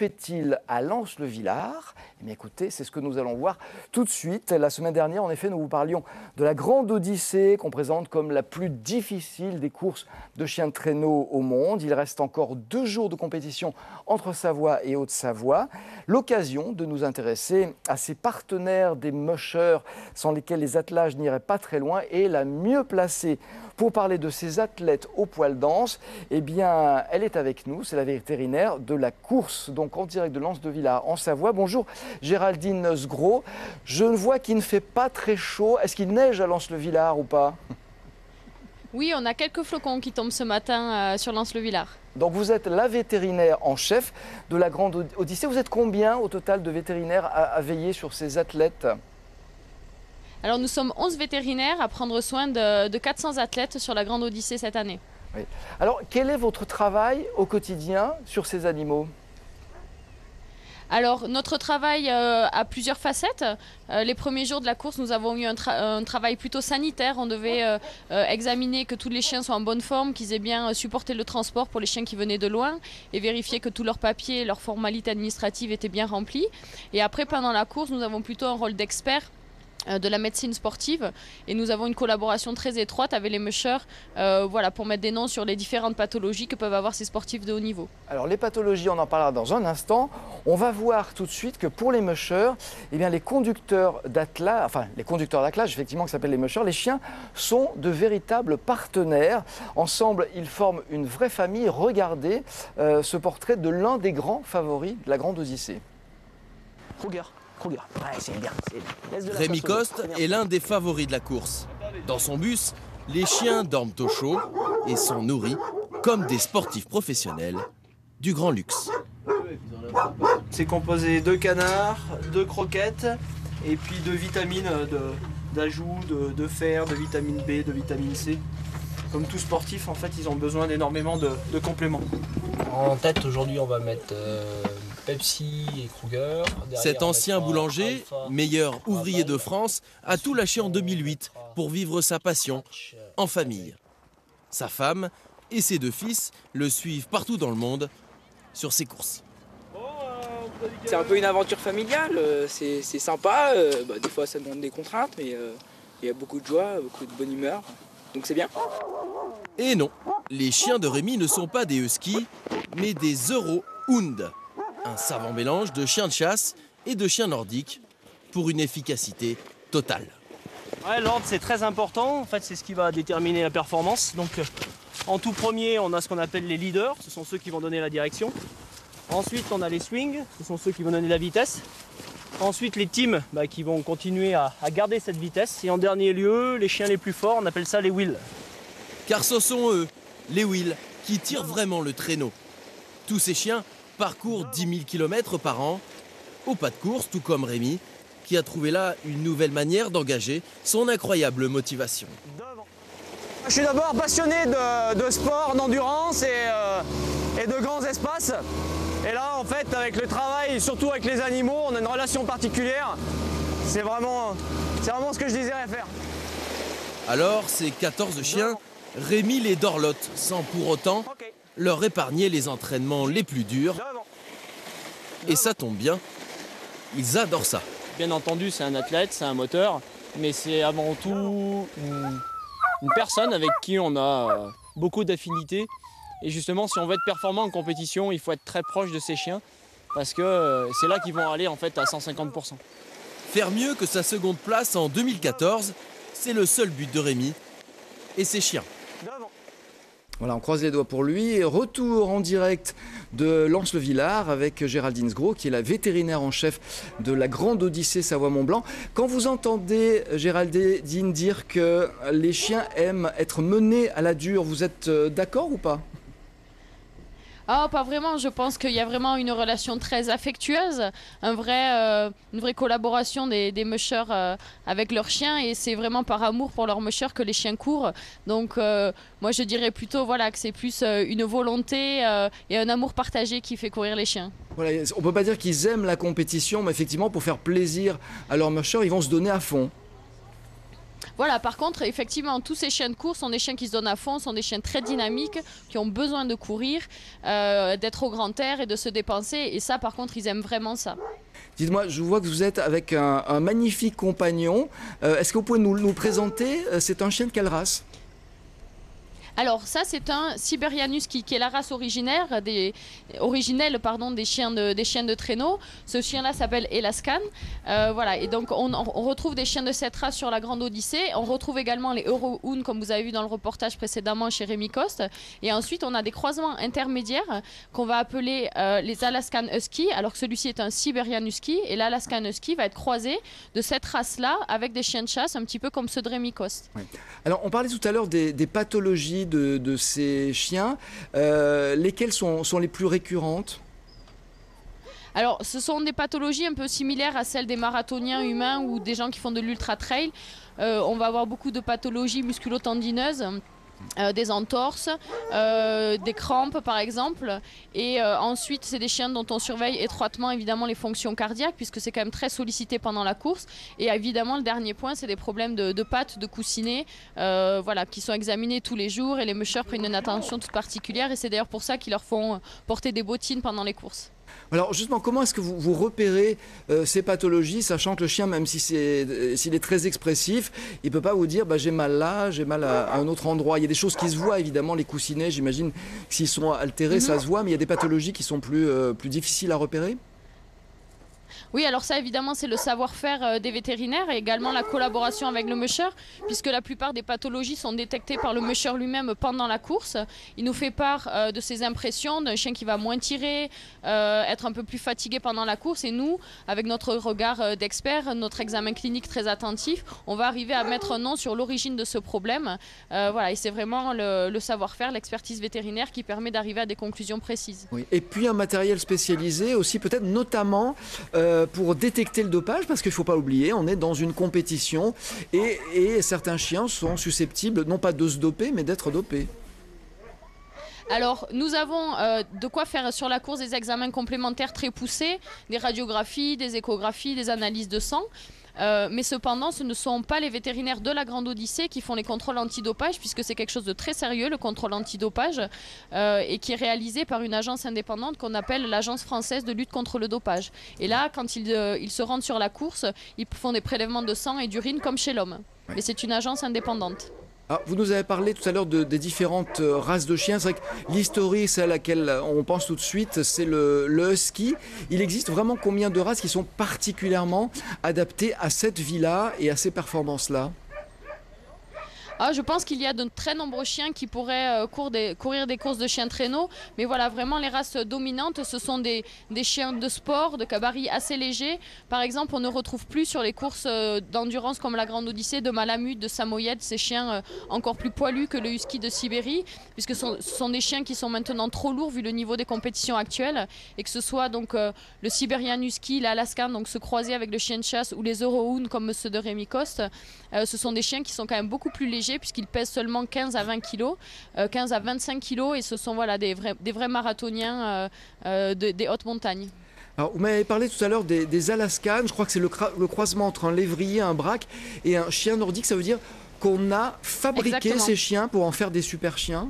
fait-il à Lens-le-Villard? Eh bien écoutez, c'est ce que nous allons voir tout de suite. La semaine dernière, en effet, nous vous parlions de la Grande Odyssée qu'on présente comme la plus difficile des courses de chiens de traîneau au monde. Il reste encore 2 jours de compétition entre Savoie et Haute-Savoie. L'occasion de nous intéresser à ces partenaires des mushers sans lesquels les attelages n'iraient pas très loin, et la mieux placée pour parler de ces athlètes au poil dense, eh bien, elle est avec nous, c'est la vétérinaire de la course, donc en direct de Lens-le-Villard en Savoie. Bonjour Géraldine Sgro. Je vois qu'il ne fait pas très chaud. Est-ce qu'il neige à Lens-le-Villard ou pas? Oui, on a quelques flocons qui tombent ce matin sur Lens-le-Villard. Donc vous êtes la vétérinaire en chef de la Grande Odyssée. Vous êtes combien au total de vétérinaires à veiller sur ces athlètes? Alors nous sommes 11 vétérinaires à prendre soin de 400 athlètes sur la Grande Odyssée cette année. Oui. Alors quel est votre travail au quotidien sur ces animaux? Alors notre travail a plusieurs facettes. Les premiers jours de la course, nous avons eu un travail plutôt sanitaire. On devait examiner que tous les chiens soient en bonne forme, qu'ils aient bien supporté le transport pour les chiens qui venaient de loin, et vérifier que tous leurs papiers et leurs formalités administratives étaient bien remplis. Et après, pendant la course, nous avons plutôt un rôle d'expert de la médecine sportive, et nous avons une collaboration très étroite avec les mushers voilà, pour mettre des noms sur les différentes pathologies que peuvent avoir ces sportifs de haut niveau. Alors les pathologies, on en parlera dans un instant. On va voir tout de suite que pour les mushers, eh bien, les conducteurs d'attelage, effectivement, qui s'appellent les mushers, les chiens sont de véritables partenaires. Ensemble, ils forment une vraie famille. Regardez ce portrait de l'un des grands favoris de la Grande Odyssée. Kruger. Ouais, c'est bien. Rémi Coste est l'un des favoris de la course. Dans son bus, les chiens dorment au chaud et sont nourris comme des sportifs professionnels du grand luxe. C'est composé de canards, de croquettes et puis de vitamines, d'ajout de fer, de vitamine B, de vitamine C. Comme tout sportif, en fait, ils ont besoin d'énormément de compléments. En tête, aujourd'hui, on va mettre Pepsi et Kruger. Cet ancien boulanger, meilleur ouvrier de France, a tout lâché en 2008 pour vivre sa passion en famille. Sa femme et ses 2 fils le suivent partout dans le monde sur ses courses. C'est un peu une aventure familiale, c'est sympa, des fois ça demande des contraintes, mais il y a beaucoup de joie, beaucoup de bonne humeur, donc c'est bien. Et non, les chiens de Rémi ne sont pas des huskies, mais des Eurohound, un savant mélange de chiens de chasse et de chiens nordiques pour une efficacité totale. Ouais, l'ordre c'est très important, en fait c'est ce qui va déterminer la performance. Donc en tout premier, on a ce qu'on appelle les leaders, ce sont ceux qui vont donner la direction. Ensuite on a les swings, ce sont ceux qui vont donner la vitesse. Ensuite les teams qui vont continuer à garder cette vitesse. Et en dernier lieu, les chiens les plus forts, on appelle ça les wheels. Car ce sont eux, les wheels, qui tirent vraiment le traîneau. Tous ces chiens parcourent 10 000 km par an, au pas de course, tout comme Rémi, qui a trouvé là une nouvelle manière d'engager son incroyable motivation. Je suis d'abord passionné de sport, d'endurance et de grands espaces. Et là, en fait, avec le travail, surtout avec les animaux, on a une relation particulière. C'est vraiment ce que je désirais faire. Alors, ces 14 chiens, Rémi les dorlote sans pour autant leur épargner les entraînements les plus durs. Et ça tombe bien, ils adorent ça. Bien entendu, c'est un athlète, c'est un moteur, mais c'est avant tout une personne avec qui on a beaucoup d'affinités. Et justement, si on veut être performant en compétition, il faut être très proche de ces chiens, parce que c'est là qu'ils vont aller en fait à 150%. Faire mieux que sa seconde place en 2014, c'est le seul but de Rémi et ses chiens. Voilà, on croise les doigts pour lui. Retour en direct de Lens-le-Villard avec Géraldine Sgro, qui est la vétérinaire en chef de la Grande Odyssée Savoie-Mont-Blanc. Quand vous entendez Géraldine dire que les chiens aiment être menés à la dure, vous êtes d'accord ou pas ? Ah, pas vraiment. Je pense qu'il y a vraiment une relation très affectueuse, une vraie collaboration des mushers avec leurs chiens, et c'est vraiment par amour pour leurs mushers que les chiens courent. Donc moi je dirais plutôt que c'est plus une volonté et un amour partagé qui fait courir les chiens. Voilà, on ne peut pas dire qu'ils aiment la compétition, mais effectivement pour faire plaisir à leurs mushers, ils vont se donner à fond. Voilà, par contre, effectivement, tous ces chiens de course sont des chiens qui se donnent à fond, sont des chiens très dynamiques, qui ont besoin de courir, d'être au grand air et de se dépenser. Et ça, par contre, ils aiment vraiment ça. Dites-moi, je vois que vous êtes avec un magnifique compagnon. Est-ce que vous pouvez nous le présenter? C'est un chien de quelle race? Alors ça, c'est un Siberian Husky qui est la race originelle des chiens de traîneau. Ce chien-là s'appelle Elaskan. Voilà, et donc on retrouve des chiens de cette race sur la Grande Odyssée. On retrouve également les Eurohound, comme vous avez vu dans le reportage précédemment chez Rémi Coste. Et ensuite, on a des croisements intermédiaires qu'on va appeler les Alaskan Husky, alors que celui-ci est un Siberian Husky. Et l'Alaskan Husky va être croisé de cette race-là avec des chiens de chasse, un petit peu comme ceux de Rémi Coste. Oui. Alors, on parlait tout à l'heure des pathologies de ces chiens. Lesquelles sont les plus récurrentes? Alors, ce sont des pathologies un peu similaires à celles des marathoniens humains ou des gens qui font de l'ultra-trail. On va avoir beaucoup de pathologies musculo-tendineuses. Des entorses, des crampes par exemple, et ensuite c'est des chiens dont on surveille étroitement évidemment les fonctions cardiaques puisque c'est quand même très sollicité pendant la course, et évidemment le dernier point c'est des problèmes de pattes, de coussinets, voilà, qui sont examinés tous les jours, et les mushers prennent une attention toute particulière, et c'est d'ailleurs pour ça qu'ils leur font porter des bottines pendant les courses. Alors justement, comment est-ce que vous repérez ces pathologies, sachant que le chien, même s'il est très expressif, il ne peut pas vous dire j'ai mal là, j'ai mal à un autre endroit. Il y a des choses qui se voient, évidemment, les coussinets, j'imagine que s'ils sont altérés, ça se voit, mais il y a des pathologies qui sont plus difficiles à repérer? Oui, alors ça évidemment c'est le savoir-faire des vétérinaires et également la collaboration avec le musher, puisque la plupart des pathologies sont détectées par le musher lui-même pendant la course. Il nous fait part de ses impressions d'un chien qui va moins tirer, être un peu plus fatigué pendant la course, et nous, avec notre regard d'expert, notre examen clinique très attentif, on va arriver à mettre un nom sur l'origine de ce problème. Voilà, et c'est vraiment le savoir-faire, l'expertise vétérinaire qui permet d'arriver à des conclusions précises. Oui. Et puis un matériel spécialisé aussi, peut-être notamment pour détecter le dopage, parce qu'il ne faut pas oublier, on est dans une compétition et certains chiens sont susceptibles non pas de se doper, mais d'être dopés. Alors, nous avons de quoi faire sur la course des examens complémentaires très poussés, des radiographies, des échographies, des analyses de sang. Mais cependant, ce ne sont pas les vétérinaires de la Grande Odyssée qui font les contrôles antidopage, puisque c'est quelque chose de très sérieux, le contrôle antidopage, et qui est réalisé par une agence indépendante qu'on appelle l'Agence française de lutte contre le dopage. Et là, quand ils se rendent sur la course, ils font des prélèvements de sang et d'urine comme chez l'homme. Oui. Mais c'est une agence indépendante. Ah, vous nous avez parlé tout à l'heure des différentes races de chiens. C'est vrai que l'historique, celle à laquelle on pense tout de suite, c'est le husky. Il existe vraiment combien de races qui sont particulièrement adaptées à cette vie-là et à ces performances-là? Je pense qu'il y a de très nombreux chiens qui pourraient courir des courses de chiens de traîneau. Mais voilà, vraiment les races dominantes, ce sont des chiens de sport, de gabarit assez légers. Par exemple, on ne retrouve plus sur les courses d'endurance comme la Grande Odyssée de Malamute, de Samoyed, ces chiens encore plus poilus que le husky de Sibérie, puisque ce sont des chiens qui sont maintenant trop lourds vu le niveau des compétitions actuelles. Et que ce soit donc le Siberian Husky, l'Alaskan, donc se croiser avec le chien de chasse, ou les Eurohound comme ceux de Rémi Coste, ce sont des chiens qui sont quand même beaucoup plus légers, puisqu'ils pèsent seulement 15 à 20 kg, 15 à 25 kg, et ce sont voilà, des vrais marathoniens des hautes montagnes. Alors, vous m'avez parlé tout à l'heure des Alaskan. Je crois que c'est le croisement entre un lévrier, un braque et un chien nordique. Ça veut dire qu'on a fabriqué Exactement. ces chiens pour en faire des super chiens?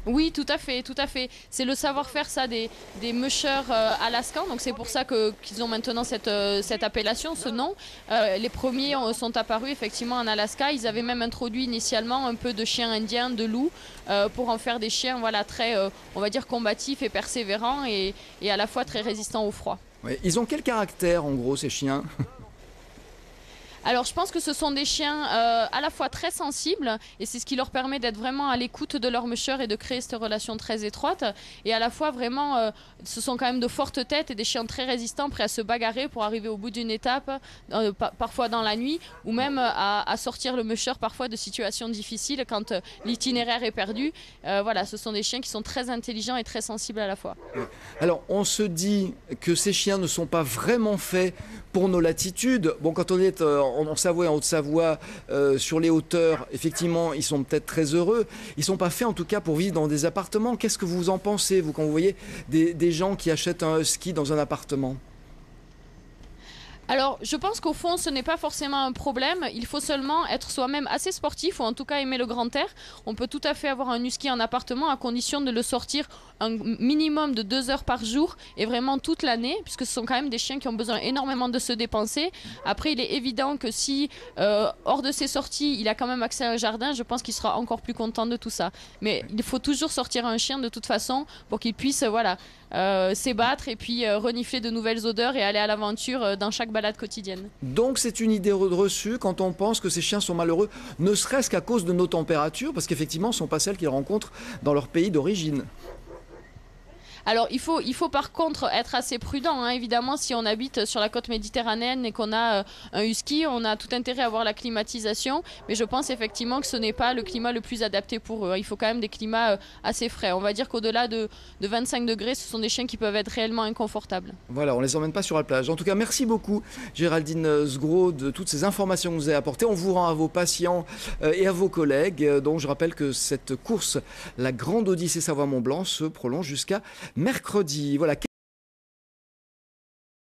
Oui, tout à fait, tout à fait. C'est le savoir-faire ça des mushers alaskans, donc c'est pour ça qu'ils ont maintenant cette appellation, ce nom. Les premiers sont apparus effectivement en Alaska. Ils avaient même introduit initialement un peu de chiens indiens, de loups, pour en faire des chiens voilà, très, on va dire, combatifs et persévérants, et à la fois très résistants au froid. Ouais. Ils ont quel caractère en gros, ces chiens? Alors je pense que ce sont des chiens à la fois très sensibles, et c'est ce qui leur permet d'être vraiment à l'écoute de leur musher et de créer cette relation très étroite, et à la fois vraiment ce sont quand même de fortes têtes et des chiens très résistants, prêts à se bagarrer pour arriver au bout d'une étape, parfois dans la nuit, ou même à sortir le musher parfois de situations difficiles quand l'itinéraire est perdu. Voilà, ce sont des chiens qui sont très intelligents et très sensibles à la fois. Alors on se dit que ces chiens ne sont pas vraiment faits pour nos latitudes. Bon, quand on est en Savoie et en Haute-Savoie, sur les hauteurs, effectivement, ils sont peut-être très heureux. Ils ne sont pas faits, en tout cas, pour vivre dans des appartements. Qu'est-ce que vous en pensez, vous, quand vous voyez des gens qui achètent un husky dans un appartement? Alors, je pense qu'au fond, ce n'est pas forcément un problème. Il faut seulement être soi-même assez sportif ou en tout cas aimer le grand air. On peut tout à fait avoir un husky en appartement à condition de le sortir un minimum de 2 heures par jour et vraiment toute l'année, puisque ce sont quand même des chiens qui ont besoin énormément de se dépenser. Après, il est évident que si, hors de ses sorties, il a quand même accès à un jardin, je pense qu'il sera encore plus content de tout ça. Mais il faut toujours sortir un chien de toute façon pour qu'il puisse s'ébattre et puis renifler de nouvelles odeurs et aller à l'aventure dans chaque balade quotidienne. Donc c'est une idée reçue quand on pense que ces chiens sont malheureux, ne serait-ce qu'à cause de nos températures, parce qu'effectivement ce ne sont pas celles qu'ils rencontrent dans leur pays d'origine. Alors il faut par contre être assez prudent, hein. Évidemment, si on habite sur la côte méditerranéenne et qu'on a un husky, on a tout intérêt à avoir la climatisation, mais je pense effectivement que ce n'est pas le climat le plus adapté pour eux. Il faut quand même des climats assez frais. On va dire qu'au-delà de 25 degrés, ce sont des chiens qui peuvent être réellement inconfortables. Voilà, on ne les emmène pas sur la plage. En tout cas, merci beaucoup Géraldine Sgro de toutes ces informations que vous avez apportées. On vous rend à vos patients et à vos collègues. Donc je rappelle que cette course, la Grande Odyssée Savoie-Mont-Blanc, se prolonge jusqu'à mercredi. Voilà.